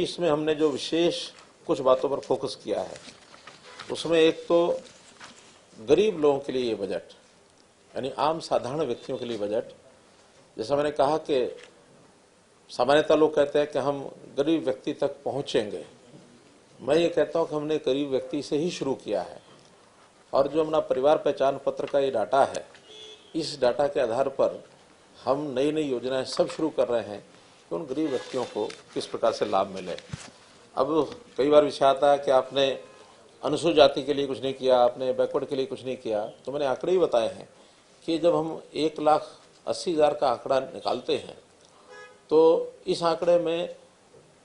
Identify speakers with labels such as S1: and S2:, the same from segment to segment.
S1: इसमें हमने जो विशेष कुछ बातों पर फोकस किया है, उसमें एक तो गरीब लोगों के लिए ये बजट, यानी आम साधारण व्यक्तियों के लिए बजट, जैसा मैंने कहा कि सामान्यतः लोग कहते हैं कि हम गरीब व्यक्ति तक पहुंचेंगे। मैं ये कहता हूं कि हमने गरीब व्यक्ति से ही शुरू किया है, और जो हमारा परिवार पहचान पत्र का ये डाटा है, इस डाटा के आधार पर हम नई नई योजनाएं सब शुरू कर रहे हैं कि उन गरीब व्यक्तियों को किस प्रकार से लाभ मिले। अब कई बार विषय आता है कि आपने अनुसूचित जाति के लिए कुछ नहीं किया, आपने बैकवर्ड के लिए कुछ नहीं किया, तो मैंने आंकड़े ही बताए हैं कि जब हम 1,80,000 का आंकड़ा निकालते हैं तो इस आंकड़े में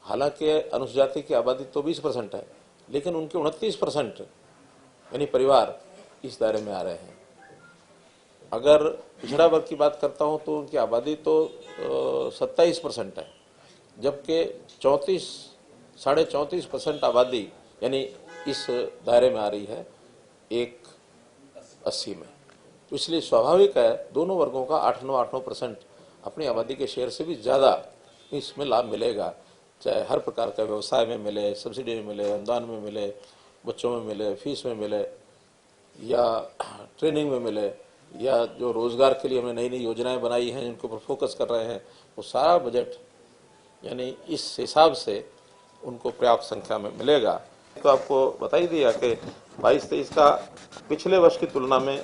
S1: हालांकि अनुसूचित जाति की आबादी तो 20% है, लेकिन उनके 29% यानी परिवार इस दायरे में आ रहे हैं। अगर पिछड़ा वर्ग की बात करता हूं तो उनकी आबादी तो 27% है, जबकि 34.5% आबादी यानी इस दायरे में आ रही है 180 में। तो इसलिए स्वाभाविक है दोनों वर्गों का 8-9% अपनी आबादी के शेयर से भी ज़्यादा इसमें लाभ मिलेगा, चाहे हर प्रकार का व्यवसाय में मिले, सब्सिडी में मिले, अनुदान में मिले, बच्चों में मिले, फीस में मिले, या ट्रेनिंग में मिले, या जो रोजगार के लिए हमने नई नई योजनाएं बनाई हैं जिनके ऊपर फोकस कर रहे हैं, वो सारा बजट यानी इस हिसाब से उनको पर्याप्त संख्या में मिलेगा। तो आपको बता ही दिया कि 22-23 का पिछले वर्ष की तुलना में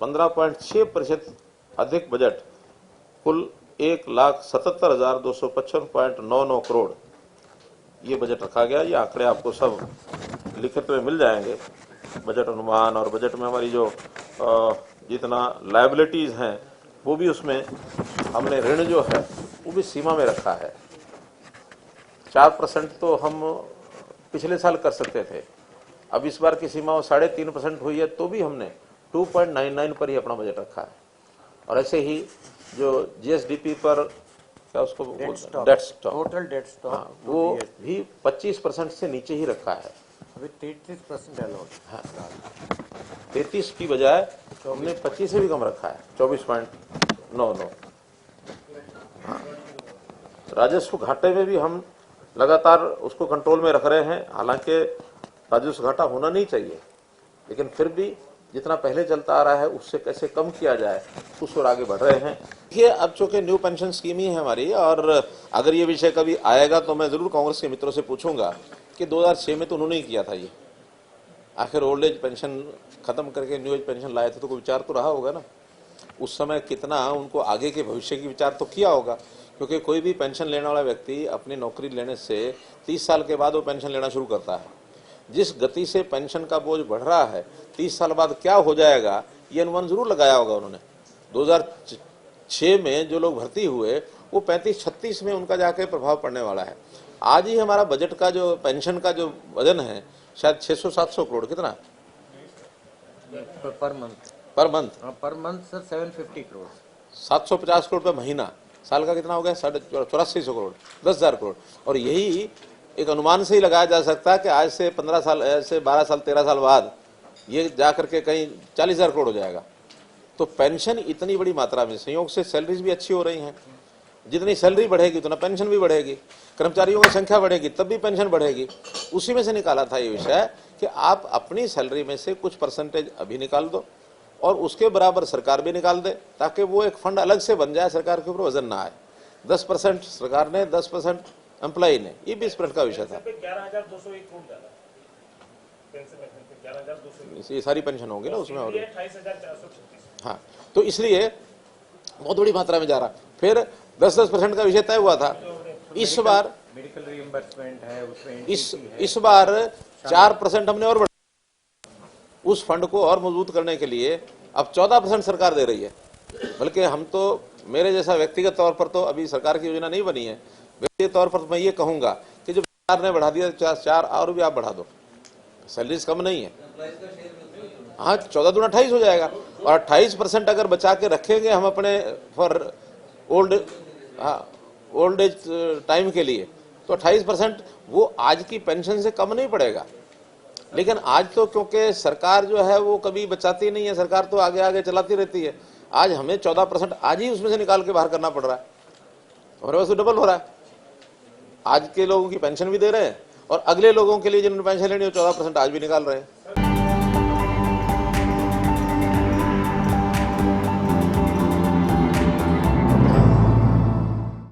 S1: 15.6% अधिक बजट, कुल 1,77,255.99 करोड़ ये बजट रखा गया। ये आंकड़े आपको सब लिखित में मिल जाएंगे, बजट अनुमान, और बजट में हमारी जो जितना लायबिलिटीज हैं वो भी उसमें हमने ऋण जो है वो भी सीमा में रखा है। 4% तो हम पिछले साल कर सकते थे, अब इस बार की सीमा 3.5% हुई है, तो भी हमने 2.99 पर ही अपना बजट रखा है। और ऐसे ही जो जीएसडीपी पर क्या उसको debt stock,
S2: total debt stock,
S1: वो भी 25% से नीचे ही रखा है।
S2: अभी 33% अलाउड,
S1: 33 की बजाय हमने 25 से भी कम रखा है, 24.99। राजस्व घाटे में भी हम लगातार उसको कंट्रोल में रख रहे हैं। हालांकि राजस्व घाटा होना नहीं चाहिए, लेकिन फिर भी जितना पहले चलता आ रहा है उससे कैसे कम किया जाए उस ओर आगे बढ़ रहे हैं। ये अब चूंकि न्यू पेंशन स्कीम ही है हमारी, और अगर ये विषय कभी आएगा तो मैं जरूर कांग्रेस के मित्रों से पूछूंगा कि 2006 में तो उन्होंने ही किया था ये, आखिर ओल्ड एज पेंशन खत्म करके न्यू एज पेंशन लाए थे, तो कोई विचार तो रहा होगा ना उस समय, कितना उनको आगे के भविष्य की विचार तो किया होगा। क्योंकि कोई भी पेंशन लेने वाला व्यक्ति अपनी नौकरी लेने से 30 साल के बाद वो पेंशन लेना शुरू करता है। जिस गति से पेंशन का बोझ बढ़ रहा है, 30 साल बाद क्या हो जाएगा ये अनुमान जरूर लगाया होगा उन्होंने। 2006 में जो लोग भर्ती हुए वो 35-36 में उनका जाके प्रभाव पड़ने वाला है। आज ही हमारा बजट का जो पेंशन का जो वजन है शायद 600-700 करोड़, कितना
S2: per month per month sir 750 crore,
S1: 750 crore रुपये महीना, साल का कितना हो गया 8400 करोड़, 10,000 करोड़। और यही एक अनुमान से ही लगाया जा सकता है कि आज से 15 साल, ऐसे 12 साल 13 साल बाद ये जाकर के कहीं 40,000 करोड़ हो जाएगा। तो पेंशन इतनी बड़ी मात्रा में, संयोग से सैलरीज भी अच्छी हो रही हैं, जितनी सैलरी बढ़ेगी उतना पेंशन भी बढ़ेगी, कर्मचारियों की संख्या बढ़ेगी तब भी पेंशन बढ़ेगी। उसी में से निकाला था ये विषय कि आप अपनी सैलरी में से कुछ परसेंटेज अभी निकाल दो और उसके बराबर सरकार भी निकाल दे, ताकि वो एक फंड अलग से बन जाए, सरकार के ऊपर वजन ना आए। 10% सरकार ने, 10% एम्प्लॉई ने, ये 20% का विषय था।
S3: 11,201 करोड़ डाला
S1: ये सारी पेंशन होगी ना उसमें, और
S3: 28,436।
S1: हाँ, तो इसलिए बहुत बड़ी मात्रा में जा रहा। फिर 10% का विषय तय हुआ था। इस बार
S2: मेडिकल रिइंबर्समेंट है उसमें,
S1: इस बार 4% हमने और बढ़ा, उस फंड को और मजबूत करने के लिए अब 14% सरकार दे रही है। बल्कि हम तो, मेरे जैसा व्यक्तिगत तौर पर तो अभी सरकार की योजना नहीं बनी है, व्यक्तिगत तौर पर मैं ये कहूंगा कि जो सरकार ने बढ़ा दिया 4 और भी आप बढ़ा दो, सैलरीज कम नहीं है। हाँ, 14 दूना 28 हो जाएगा, और 28% अगर बचा के रखेंगे हम अपने फॉर ओल्ड एज टाइम के लिए, तो 28% वो आज की पेंशन से कम नहीं पड़ेगा। लेकिन आज तो क्योंकि सरकार जो है वो कभी बचाती नहीं है, सरकार तो आगे आगे चलाती रहती है। आज हमें 14% आज ही उसमें से निकाल के बाहर करना पड़ रहा है, हमारे पास तो डबल हो रहा है। आज के लोगों की पेंशन भी दे रहे हैं और अगले लोगों के लिए जिन्होंने पेंशन लेनी है 14% आज भी निकाल रहे हैं।